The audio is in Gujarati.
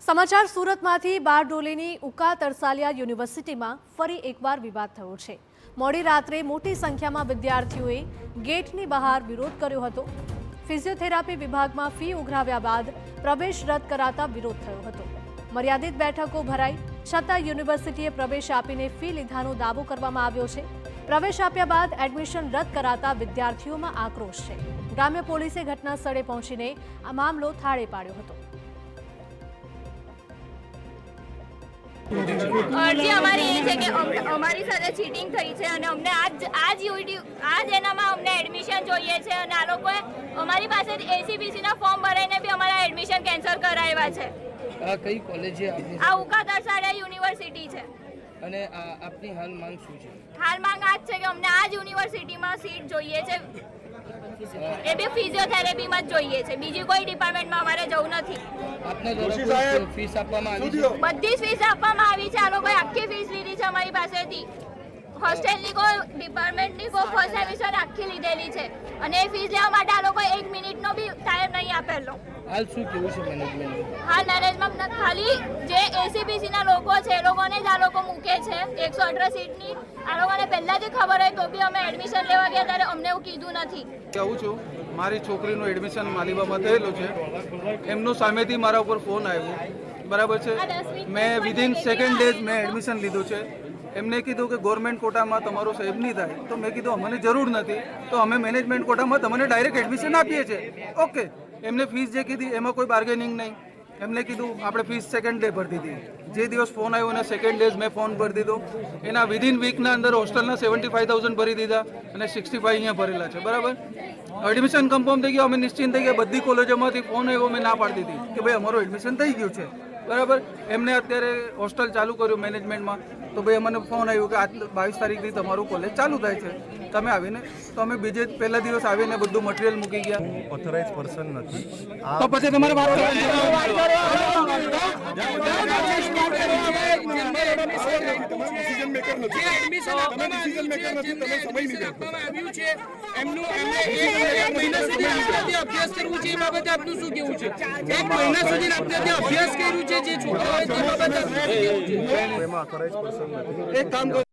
સમાચાર સુરતમાંથી બારડોલીની ઉકા તરસાલિયા યુનિવર્સિટીમાં ફરી એકવાર વિવાદ થયો છે। મોડી રાત્રે મોટી સંખ્યામાં વિદ્યાર્થીઓએ ગેટની બહાર વિરોધ કર્યો હતો। ફિઝિયોથેરાપી વિભાગમાં ફી ઉઘરાવ્યા બાદ પ્રવેશ રદ કરાતા વિરોધ થયો હતો। મર્યાદિત બેઠકો ભરાઈ છતાં યુનિવર્સિટીએ પ્રવેશ આપીને ફી લીધાનો દાવો કરવામાં આવ્યો છે। પ્રવેશ આપ્યા બાદ એડમિશન રદ કરાતા વિદ્યાર્થીઓમાં આક્રોશ છે। ગ્રામ્ય પોલીસે ઘટના સ્થળે પહોંચીને આ મામલો થાળે પાડ્યો હતો। અરજી અમારી એ છે કે અમારી સાથે ચીટિંગ થઈ છે અને અમને આજ એનામાં અમને એડમિશન જોઈએ છે અને આ લોકોએ અમારી પાસે એસીબીસીના ફોર્મ ભરાઈને બી અમારા એડમિશન કેન્સલ કરાવ્યા છે। આ કઈ કોલેજ છે આપની? આ ઉકા તરસાલિયા યુનિવર્સિટી છે। અને આપની હાલ માંગ શું છે? હાલ માંગ આ જ છે કે અમને આ જ યુનિવર્સિટીમાં સીટ જોઈએ છે, એ બી ફિઝિયોથેરાપીમાં જ જોઈએ છે, બીજી કોઈ ડિપાર્ટમેન્ટમાં અમારે જવું નથી। આપના દ્વારા ફીસ આપવામાં આવી છે? બધી જ ફીસ આપવામાં આવી છે। આ લોકોએ આખી ફીસ લીધી છે અમારી પાસેથી। હોસ્ટેલની કોઈ ડિપાર્ટમેન્ટની કોઈ ફર્સ્ટ સેમિસ્ટર આખી લીધેલી છે અને એ ફીસ લેવા માટે આ લોકોએ 1 મિનિટનો બી ટાઈમ નહીં આપેલો। હાલ શું કેવું છે મેનેજમેન્ટ? હાલ મેનેજમેન્ટ ખાલી જે એસીબીસીના લોકો છે એ લોકોને જ આ લોકો મૂકે છે 118 સીટની। આ લોકોને પહેલાથી ખબર હોય તો બી અમે એડમિશન લેવા ગયા ત્યારે અમને એવું કીધું નથી। કહું છું, મારી છોકરીનું એડમિશન માલીબામાં થયેલું છે, એમનું સામેથી મારા ઉપર ફોન આવ્યો, બરાબર છે। મેં વિધિન સેકન્ડ ડેઝ મેં એડમિશન લીધું છે। એમને કીધું કે ગવર્મેન્ટ કોટામાં તમારો સેવ નહીં થાય, તો મેં કીધું અમને જરૂર નથી, તો અમે મેનેજમેન્ટ કોટામાં તમને ડાયરેક્ટ એડમિશન આપીએ છીએ। ઓકે, એમને ફીસ જે કીધી એમાં કોઈ બાર્ગેનિંગ નહીં। એમને કીધું આપણે ફીસ સેકન્ડ ડે ભરી દીધી। જે દિવસ ફોન આવ્યો અને સેકન્ડ ડેઝ મેં ફોન ભરી દીધો। એના વિધિન વીકના અંદર હોસ્ટેલના 75,000 ભરી દીધા અને 65 અહીંયા ભરેલા છે, બરાબર। એડમિશન કન્ફર્મ થઈ ગયો, અમે નિશ્ચિંત થઈ ગયા। બધી કોલેજોમાંથી ફોન આવ્યો, મેં ના પાડી દીધી કે ભાઈ અમારું એડમિશન થઈ ગયું છે, બરાબર। એમને અત્યારે હોસ્ટેલ ચાલુ કર્યું મેનેજમેન્ટમાં, તો ભાઈ અમને ફોન આવ્યો કે 22 તારીખથી તમારું કોલેજ ચાલુ થાય છે, તમે આવીને, તો અમે બીજે પહેલા દિવસ આવીને બધું મટીરિયલ મૂકી ગયા। ઓથોરાઇઝ પર્સન નથી, તો પછી તમારે વાત અભ્યાસ કરવું છે એ બાબતે આપનું શું કેવું છે? 1 મહિના સુધી આપણે ત્યાં અભ્યાસ કર્યું છે, જે છોકરાઓએ તે બાબતે આપનું શું કહેવું છે? એમાં ઓથોરાઇઝ પર્સન નથી। એક કામ કરો,